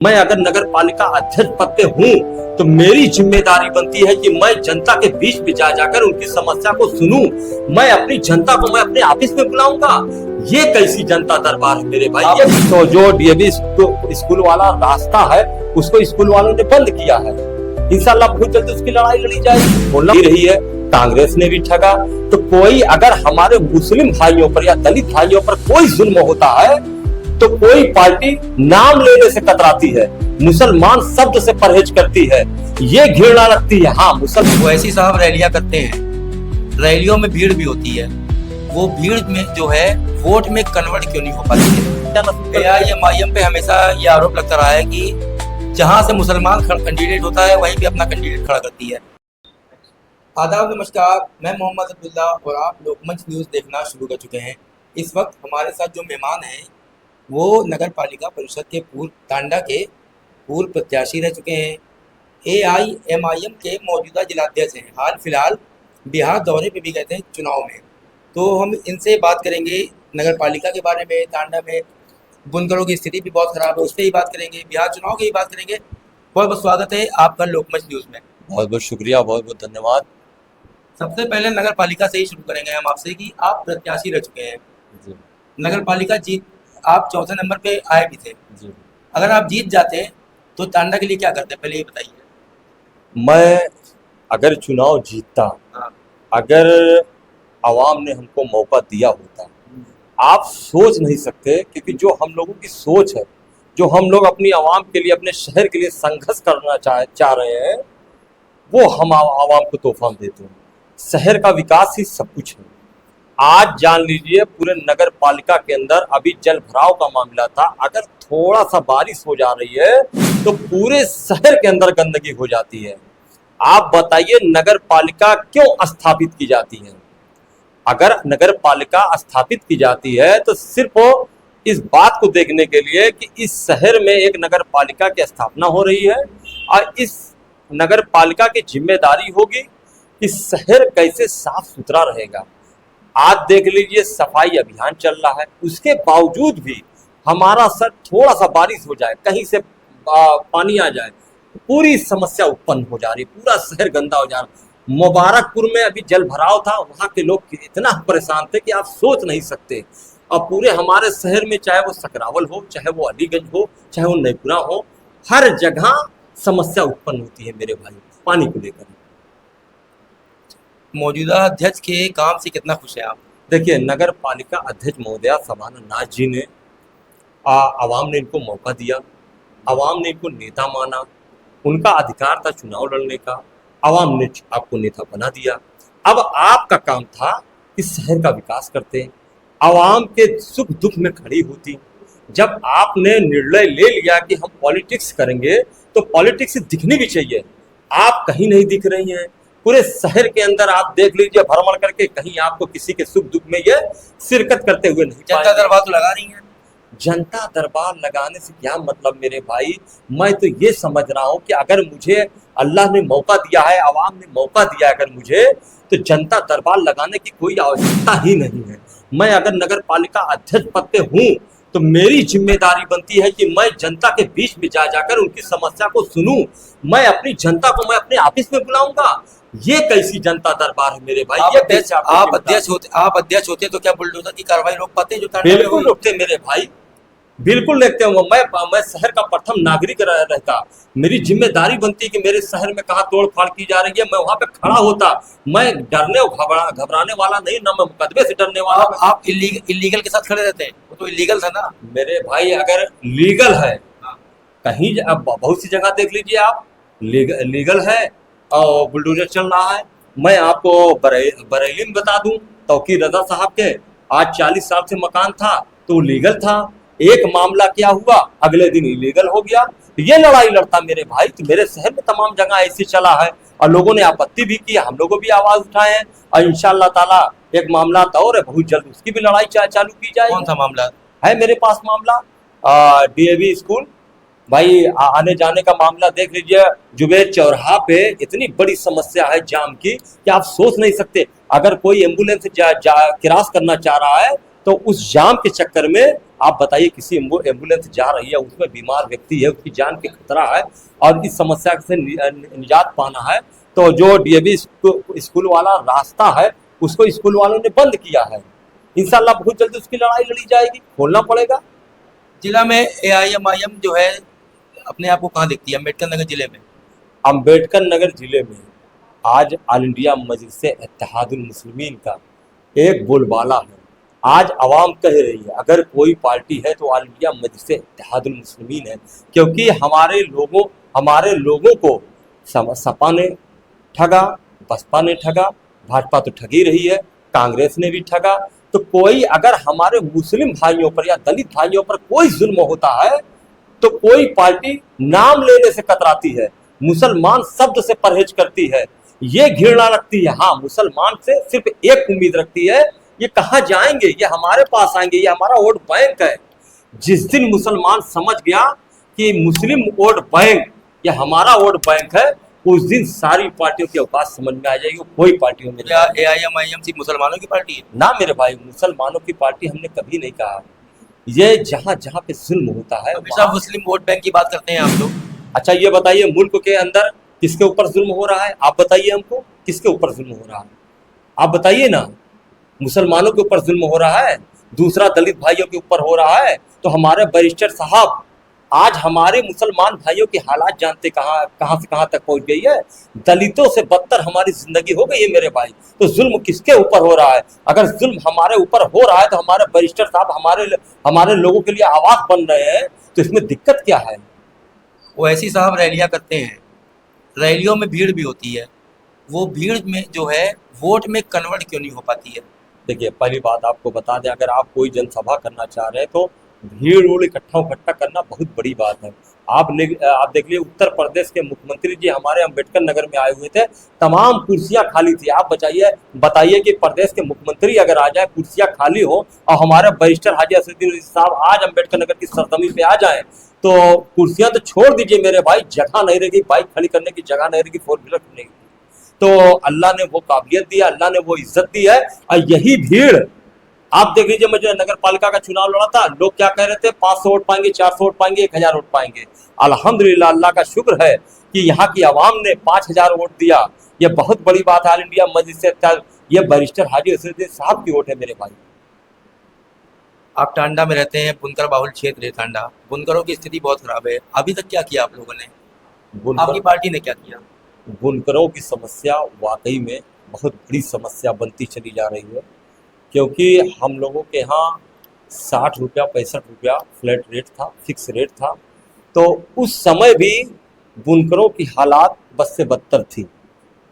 मैं अगर नगर पालिका अध्यक्ष पद पे हूँ तो मेरी जिम्मेदारी बनती है कि मैं जनता के बीच में जाकर उनकी समस्या को सुनूं। मैं अपनी जनता को मैं अपने ऑफिस में बुलाऊंगा। ये कैसी जनता दरबार है मेरे भाई। ये तो जो डीएवी स्कूल वाला रास्ता है उसको स्कूल वालों ने बंद किया है। इंशाल्लाह बहुत जल्दी उसकी लड़ाई लड़ी जाएगी। बोल रही है कांग्रेस ने भी ठगा। तो कोई अगर हमारे मुस्लिम भाइयों पर या दलित भाइयों पर कोई जुल्म होता है तो कोई पार्टी नाम लेने से कतराती है, मुसलमान शब्द से परहेज करती है, ये घृणा लगती है। हाँ मुसलमान वो ऐसी साहब रैलियां करते हैं, रैलियों में भीड़ भी होती है, वो भीड़ में जो है वोट में कन्वर्ट क्यों नहीं हो पाती है। एआईएमआईएम पे हमेशा ये आरोप लगता रहा है कि जहां से मुसलमान कैंडिडेट होता है वहीं पे अपना कैंडिडेट खड़ा करती है। आदाब नमस्कार, मैं मोहम्मद अब्दुल्ला और आप लोकमंच न्यूज़ देखना शुरू कर चुके हैं। इस वक्त हमारे साथ जो मेहमान हैं वो नगर पालिका परिषद के टांडा के पूर्व प्रत्याशी रह चुके हैं। एआईएमआईएम के मौजूदा जिलाध्यक्ष हैं, हाल फिलहाल बिहार दौरे पे भी गए थे चुनाव में। तो हम इनसे बात करेंगे नगर पालिका के बारे में, टांडा में बुनकरों की स्थिति भी बहुत ख़राब है उस पर ही बात करेंगे, बिहार चुनाव की ही बात करेंगे। बहुत बहुत स्वागत है आपका लोकमंच न्यूज़ में। बहुत बहुत शुक्रिया, बहुत बहुत धन्यवाद। सबसे पहले नगर पालिका से ही शुरू करेंगे हम आपसे कि आप प्रत्याशी रह चुके हैं जी। नगर पालिका जीत, आप चौथे नंबर पे आए भी थे जी। अगर आप जीत जाते तो टांडा के लिए क्या करते, पहले ये बताइए। मैं अगर चुनाव जीतता, हाँ। अगर आवाम ने हमको मौका दिया होता, आप सोच नहीं सकते क्योंकि जो हम लोगों की सोच है, जो हम लोग अपनी आवाम के लिए, अपने शहर के लिए संघर्ष करना चाह रहे हैं, वो हम आवाम को तोहफा देते हैं। शहर का विकास ही सब कुछ है। आज जान लीजिए पूरे नगर पालिका के अंदर अभी जल भराव का मामला था, अगर थोड़ा सा बारिश हो जा रही है तो पूरे शहर के अंदर गंदगी हो जाती है। आप बताइए नगर पालिका क्यों स्थापित की जाती है? अगर नगर पालिका स्थापित की जाती है तो सिर्फ इस बात को देखने के लिए कि इस शहर में एक नगर पालिका की स्थापना हो रही है और इस नगर पालिका की जिम्मेदारी होगी कि शहर कैसे साफ सुथरा रहेगा। आज देख लीजिए सफाई अभियान चल रहा है, उसके बावजूद भी हमारा सर थोड़ा सा बारिश हो जाए, कहीं से पानी आ जाए, पूरी समस्या उत्पन्न हो जा रही, पूरा शहर गंदा हो जा रहा। मुबारकपुर में अभी जल भराव था, वहाँ के लोग इतना परेशान थे कि आप सोच नहीं सकते। अब पूरे हमारे शहर में चाहे वो सकरावल हो, चाहे वो अलीगंज हो, चाहे वो नईपुरा हो, हर जगह समस्या उत्पन्न होती है मेरे भाई पानी को लेकर। मौजूदा अध्यक्ष के काम से कितना खुश हैं आप? देखिए नगर पालिका अध्यक्ष महोदया शबाना जी ने आवाम ने इनको मौका दिया, आवाम ने इनको नेता माना, उनका अधिकार था चुनाव लड़ने का, आवाम ने आपको नेता बना दिया। अब आपका काम था कि शहर का विकास करते, आवाम के सुख दुख में खड़ी होती। जब आपने निर्णय ले लिया कि हम पॉलिटिक्स करेंगे तो पॉलिटिक्स दिखनी भी चाहिए। आप कहीं नहीं दिख रही हैं, पूरे शहर के अंदर आप देख लीजिए भ्रमण करके, कहीं आपको किसी के सुख दुख में ये शिरकत करते हुए नहीं। जनता दरबार तो लगा रही है। जनता दरबार लगाने से क्या मतलब मेरे भाई? मैं तो ये समझ रहा हूँ कि अगर मुझे अल्लाह ने मौका दिया है, आवाम ने मौका दिया है अगर मुझे, तो जनता दरबार लगाने की कोई आवश्यकता ही नहीं है। मैं अगर नगर पालिका अध्यक्ष पद पे हूँ तो मेरी जिम्मेदारी बनती है कि मैं जनता के बीच में जाकर उनकी समस्या को सुनूं। मैं अपनी जनता को मैं अपने ऑफिस में बुलाऊंगा। ये कैसी जनता दरबार है मेरे भाई? आप अध्यक्ष होते तो क्या बुलडोजर की कार्रवाई रोक पाते? जो बिल्कुल रोकते मेरे भाई, बिल्कुल देखते हूँ। मैं शहर का प्रथम नागरिक रहता, मेरी जिम्मेदारी बनती है कि मेरे शहर में कहाँ तोड़ फाड़ की जा रही है, मैं वहाँ पे खड़ा होता। मैं डरने और घबराने वाला नहीं, ना मैं मुकदमे से डरने वाला। आप इलीगल के साथ खड़े रहते हैं, वो तो इलीगल था ना मेरे भाई। अगर लीगल है कहीं, अब बहुत सी जगह देख लीजिए आप, लीगल है और बुलडोजर चल रहा है। मैं आपको बरेली में बता दूं, तौकीर रजा साहब के आज 40 साल से मकान था तो लीगल था। एक मामला क्या हुआ, अगले दिन इलीगल हो गया। ये लड़ाई लड़ता मेरे भाई। तो मेरे शहर में तमाम जगह ऐसे चला है और लोगों ने आपत्ति भी की, हम लोगों भी आवाज उठाए हैं और इंशाअल्लाह ताला एक मामला और है, बहुत जल्द उसकी भी लड़ाई चालू की जाए। कौन सा मामला है मेरे पास? मामला डीएवी स्कूल भाई, आने जाने का मामला देख लीजिए। जुबेर चौराहा पे इतनी बड़ी समस्या है जाम की कि आप सोच नहीं सकते। अगर कोई एम्बुलेंस क्रॉस करना चाह रहा है तो उस जाम के चक्कर में आप बताइए, किसी एम्बुलेंस जा रही है, उसमें बीमार व्यक्ति है, उसकी जान के खतरा है और इस समस्या से निजात पाना है, तो जो डीएवी स्कूल वाला रास्ता है उसको स्कूल वालों ने बंद किया है। इंशाल्लाह बहुत जल्दी उसकी लड़ाई लड़ी जाएगी, खोलना पड़ेगा। जिला में एआईएमआईएम जो है अपने आप को कहाँ देखती है? अम्बेडकर नगर जिले में। अम्बेडकर नगर जिले में आज ऑल इंडिया मजलिस इत्तेहादुल मुस्लिमीन का एक बोलबाला है। आज आवाम कह रही है अगर कोई पार्टी है तो ऑल इंडिया मजलिस इत्तेहादुल मुस्लिमीन है, क्योंकि हमारे लोगों को सपा ने ठगा, बसपा ने ठगा, भाजपा तो ठगी रही है, कांग्रेस ने भी ठगा। तो कोई अगर हमारे मुस्लिम भाइयों पर या दलित भाइयों पर कोई जुल्म होता है तो कोई पार्टी नाम लेने से कतराती है, मुसलमान शब्द से परहेज करती है, ये घृणा रखती है। हाँ, मुसलमान से सिर्फ एक उम्मीद रखती है, ये कहाँ जाएंगे, ये हमारे पास आएंगे, ये हमारा वोट बैंक है। जिस दिन मुसलमान समझ गया कि मुस्लिम वोट बैंक ये हमारा वोट बैंक है, उस दिन सारी पार्टियों की औकात समझ में आ जाएगी। कोई पार्टी हो, क्या एआईएमआईएम सिर्फ मुसलमानों की पार्टी है? ना मेरे भाई, मुसलमानों की पार्टी हमने कभी नहीं कहा। ये जहाँ जहाँ पे जुल्म होता है हमेशा मुस्लिम वोट बैंक की बात करते हैं आप लोग। अच्छा ये बताइए, मुल्क के अंदर किसके ऊपर जुल्म हो रहा है? आप बताइए हमको, किसके ऊपर जुल्म हो रहा है? आप बताइए ना। मुसलमानों के ऊपर जुल्म हो रहा है, दूसरा दलित भाइयों के ऊपर हो रहा है। तो हमारे बैरिस्टर साहब, आज हमारे मुसलमान भाइयों की हालात जानते कहाँ से कहाँ तक पहुंच गई है। दलितों से बदतर हमारी जिंदगी हो गई है मेरे भाई। तो जुल्म किसके ऊपर हो रहा है? अगर जुल्म हमारे ऊपर हो रहा है तो हमारे बैरिस्टर साहब हमारे लोगों के लिए आवाज बन रहे हैं, तो इसमें दिक्कत क्या है? वो ऐसी साहब रैलियां करते हैं, रैलियों में भीड़ भी होती है, वो भीड़ में जो है वोट में कन्वर्ट क्यों नहीं हो पाती है? देखिए, पहली बात आपको बता दें, अगर आप कोई जनसभा करना चाह रहे हैं तो भीड़ इकट्ठा करना बहुत बड़ी बात है। आप देख लिए, उत्तर प्रदेश के मुख्यमंत्री जी हमारे अम्बेडकर नगर में आए हुए थे, तमाम कुर्सियां खाली थी। आप बताइए कि प्रदेश के मुख्यमंत्री अगर आ जाए, कुर्सियां खाली हो और हमारे बैरिस्टर हाजी असदुद्दीन ओवैसी साहब आज अम्बेडकर नगर की सरजमीन पे आ जाए, तो कुर्सियां तो छोड़ दीजिए मेरे भाई, जगह नहीं रहेगी, बाइक खड़ी करने की जगह नहीं रहेगी, 4 व्हीलर करने की। तो अल्लाह ने वो काबिलियत दी है, अल्लाह ने वो इज्जत दी है। और यही भीड़ आप देख लीजिए, मैं जो नगर पालिका का चुनाव लड़ा था, लोग क्या कह रहे थे, 500 वोट पाएंगे, 400 वोट पाएंगे, 1000 वोट पाएंगे। अल्हम्दुलिल्लाह, अल्लाह का शुक्र है कि यहाँ की आवाम ने 5000 वोट दिया। ये बहुत बड़ी बात है। ऑल इंडिया मजलिस इत्तेहाद, ये बैरिस्टर हाजी असदुद्दीन साहब की वोट है मेरे भाई। आप टांडा में रहते हैं, बुनकर बाहुल क्षेत्र है टांडा, बुनकरों की स्थिति बहुत खराब है। अभी तक क्या किया आप लोगों ने, आपकी पार्टी ने क्या किया? बुनकरों की समस्या वाकई में बहुत बड़ी समस्या बनती चली जा रही है, क्योंकि हम लोगों के यहाँ 60 रुपया 65 रुपया फ्लैट रेट था, फिक्स रेट था। तो उस समय भी बुनकरों की हालात बस से बदतर थी,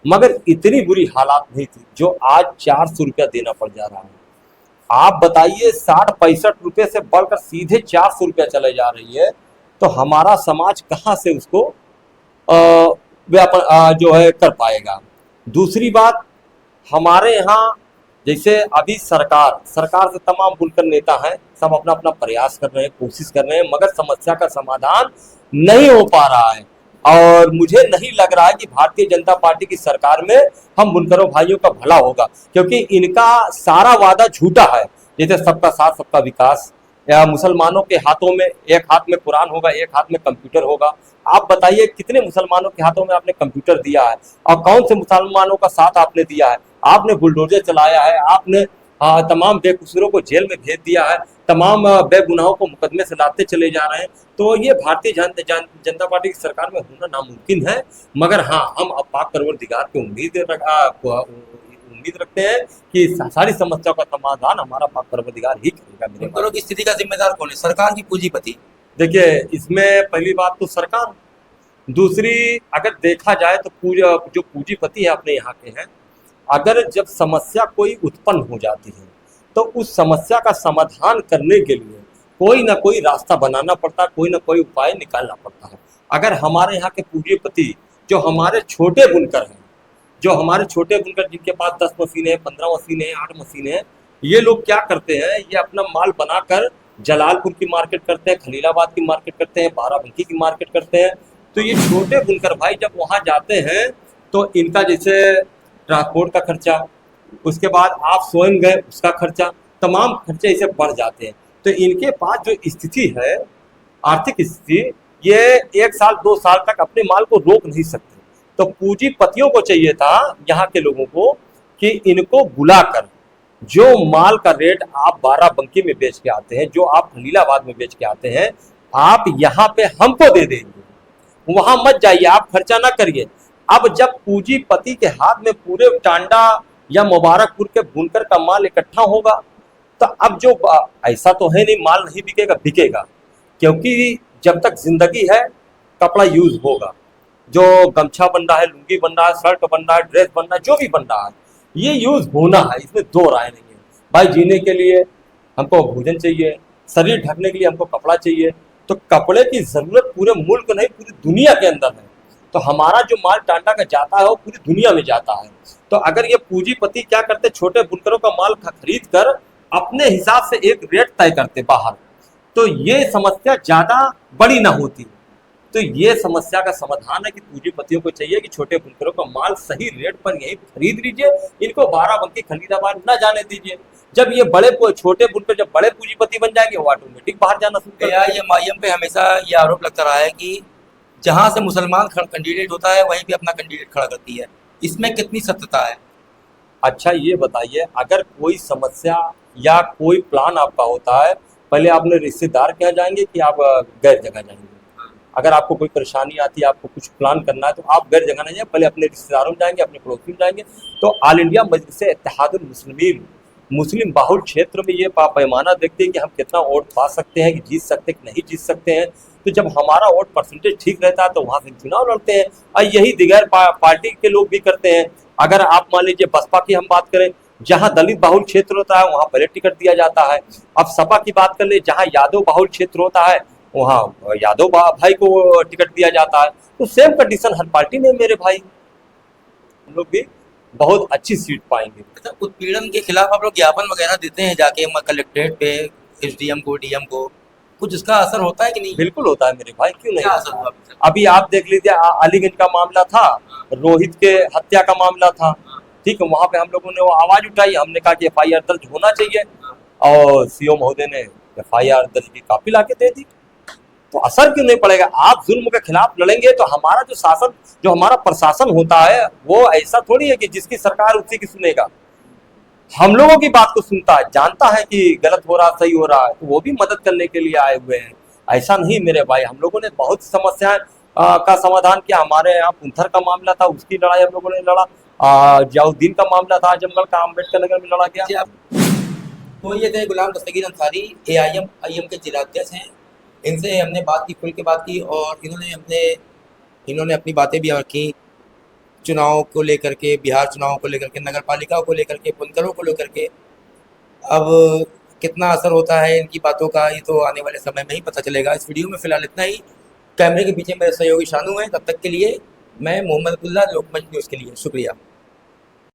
मगर इतनी बुरी हालात नहीं थी जो आज 400 रुपया देना पड़ जा रहा है। आप बताइए, 60-65 रुपये से बढ़कर सीधे 400 रुपया चले जा रही है, तो हमारा समाज कहाँ से उसको व्यापार जो है कर पाएगा? दूसरी बात, हमारे यहाँ जैसे अभी सरकार से तमाम बुनकर नेता हैं, सब अपना अपना प्रयास कर रहे हैं, कोशिश कर रहे हैं, मगर समस्या का समाधान नहीं हो पा रहा है। और मुझे नहीं लग रहा है कि भारतीय जनता पार्टी की सरकार में हम बुनकरों भाइयों का भला होगा, क्योंकि इनका सारा वादा झूठा है। जैसे सबका साथ सबका विकास, या मुसलमानों के हाथों में एक हाथ में कुरान होगा, एक हाथ में कंप्यूटर होगा। आप बताइए, कितने मुसलमानों के हाथों में आपने कंप्यूटर दिया है और कौन से मुसलमानों का साथ आपने दिया है? आपने बुलडोजर चलाया है, आपने तमाम बेकसूरों को जेल में भेज दिया है, तमाम बेगुनाहों को मुकदमे से लाते चले जा रहे हैं। तो ये भारतीय जनता पार्टी की सरकार में होना नामुमकिन है। मगर हाँ, हम अब पाक परवरदिगार की उम्मीद रखते हैं कि सारी समस्याओं का समाधान हमारा पाक परवरदिगार ही करेगा। बुनकरों की स्थिति का जिम्मेदार कौन है, सरकार की पूंजीपति? देखिए, इसमें पहली बात तो सरकार, दूसरी अगर देखा जाए तो जो पूंजीपति है अपने यहाँ के हैं, अगर जब समस्या कोई उत्पन्न हो जाती है तो उस समस्या का समाधान करने के लिए कोई ना कोई रास्ता बनाना पड़ता है, कोई ना कोई उपाय निकालना पड़ता है। अगर हमारे यहाँ के पूंजीपति जो हमारे छोटे बुनकर हैं, जिनके पास 10 मशीनें हैं, 15 मशीनें हैं, 8 मशीनें हैं, ये लोग क्या करते हैं, ये अपना माल बनाकर जलालपुर की मार्केट करते हैं, खलीलाबाद की मार्केट करते हैं, बाराबंकी की मार्केट करते हैं। तो ये छोटे बुनकर भाई जब वहाँ जाते हैं तो इनका जैसे ट्रांसपोर्ट का खर्चा, उसके बाद आप स्वयं गए उसका खर्चा, तमाम खर्चे इसे बढ़ जाते हैं। तो तो इनके पास जो स्थिति है, आर्थिक स्थिति, ये 1 साल 2 साल तक अपने माल को रोक नहीं सकते। तो पूंजीपतियों को चाहिए था, यहाँ के लोगों को, कि इनको बुलाकर जो माल का रेट आप बाराबंकी में बेच के आते हैं, जो आप खलीलाबाद में बेच के आते हैं, आप यहाँ पे हमको दे देंगे, वहां मत जाइए, आप खर्चा ना करिए। अब जब पूंजीपति के हाथ में पूरे टांडा या मुबारकपुर के बुनकर का माल इकट्ठा होगा, तो अब जो ऐसा तो है नहीं माल नहीं बिकेगा, बिकेगा, क्योंकि जब तक जिंदगी है कपड़ा यूज होगा। जो गमछा बन रहा है, लुंगी बन रहा है, शर्ट बन रहा है, ड्रेस बन रहा है, जो भी बन रहा है, ये यूज होना है, इसमें 2 राय नहीं है भाई। जीने के लिए हमको भोजन चाहिए, शरीर ढकने के लिए हमको कपड़ा चाहिए, तो कपड़े की जरूरत पूरे मुल्क नहीं पूरी दुनिया के अंदर है। तो हमारा जो माल टांडा का जाता है वो पूरी दुनिया में जाता है। तो अगर ये पूंजीपति क्या करते, छोटे बुनकरों का माल खरीद कर अपने हिसाब से एक रेट तय करते बाहर, तो ये समस्या ज्यादा बड़ी ना होती। तो ये समस्या का समाधान है कि पूंजीपतियों को चाहिए कि छोटे बुनकरों का माल सही रेट पर यहीं खरीद लीजिए, इनको बाराबंकी खलीलाबाद न जाने दीजिए। जब ये छोटे बुनकर जब बड़े पूंजीपति बन जाएंगे, वो ऑटोमेटिक बाहर जाना शुरू कर देंगे। एआईएम पे हमेशा ये आरोप लगता रहा है कि जहां से मुसलमान कैंडिडेट होता है वहीं पे अपना कैंडिडेट खड़ा करती है, इसमें कितनी सत्यता है? अच्छा ये बताइए, अगर कोई समस्या या कोई प्लान आपका होता है, पहले आपने रिश्तेदार के यहाँ जाएंगे कि आप गैर जगह जाएंगे? अगर आपको कोई परेशानी आती है, आपको कुछ प्लान करना है, तो आप गैर जगह नहीं जाए, पहले अपने रिश्तेदारों में जाएंगे, अपने पड़ोसी में जाएंगे। तो ऑल इंडिया मजलिस इत्तेहादुल मुस्लिमीन मुस्लिम बाहुल क्षेत्र में ये पैमाना देखते हैं कि हम कितना वोट पा सकते हैं, कि जीत सकते हैं कि नहीं जीत सकते हैं। तो जब हमारा वोट परसेंटेज ठीक रहता है तो वहां से चुनाव लड़ते हैं, और यही दिगैर पार्टी के लोग भी करते हैं। अगर आप मान लीजिए बसपा की हम बात करें, जहां दलित बाहुल क्षेत्र होता है वहां पहले टिकट दिया जाता है। अब सपा की बात कर ले, जहां यादव बाहुल क्षेत्र होता है वहां यादव भाई को टिकट दिया जाता है। तो सेम कंडीशन हर पार्टी में मेरे भाई, हम लोग भी बहुत अच्छी सीट पाएंगे। अच्छा, उत्पीड़न के खिलाफ आप लोग ज्ञापन वगैरह देते हैं जाके कलेक्ट्रेट पे, एसडीएम को, डीएम को, कुछ इसका असर होता है कि नहीं? बिल्कुल होता है मेरे भाई, क्यों नहीं? क्या असर हुआ? अभी आप देख लीजिए, अलीगंज का मामला था, रोहित के हत्या का मामला था, ठीक है, वहां पे हम लोगों ने वो आवाज उठाई, हमने कहा कि FIR दर्ज होना चाहिए, और सीओ महोदय ने FIR दर्ज की कॉपी लाके दे दी। तो असर क्यों नहीं पड़ेगा? आप जुल्म के खिलाफ लड़ेंगे तो हमारा जो शासन, जो हमारा प्रशासन होता है, वो ऐसा थोड़ी है कि जिसकी सरकार उसी की सुनेगा। हम लोगों की बात को सुनता है, जानता है कि गलत हो रहा सही हो रहा है, तो वो भी मदद करने के लिए आए हुए हैं। ऐसा नहीं मेरे भाई, हम लोगों ने बहुत समस्याएं का समाधान किया। हमारे यहाँ पुंथर का मामला था, उसकी लड़ाई हम लोगों ने लड़ा। जियाउद्दीन का मामला था, आजमगढ़ का, अम्बेडकर नगर में लड़ा गया। तो ये थे गुलाम दस्तगीर अंसारी, एआईएम के जिलाध्यक्ष हैं। इनसे हमने बात की, खुल के बात की, और इन्होंने अपनी बातें भी रखी, चुनाव को लेकर के, बिहार चुनाव को लेकर के, नगर पालिका को लेकर के, बुनकरों को लेकर के। अब कितना असर होता है इनकी बातों का, ये तो आने वाले समय में ही पता चलेगा। इस वीडियो में फिलहाल इतना ही। कैमरे के पीछे मेरे सहयोगी शानू हैं। तब तक के लिए मैं मोहम्मद अब्दुल्ला, लोकमंच न्यूज़ के लिए शुक्रिया।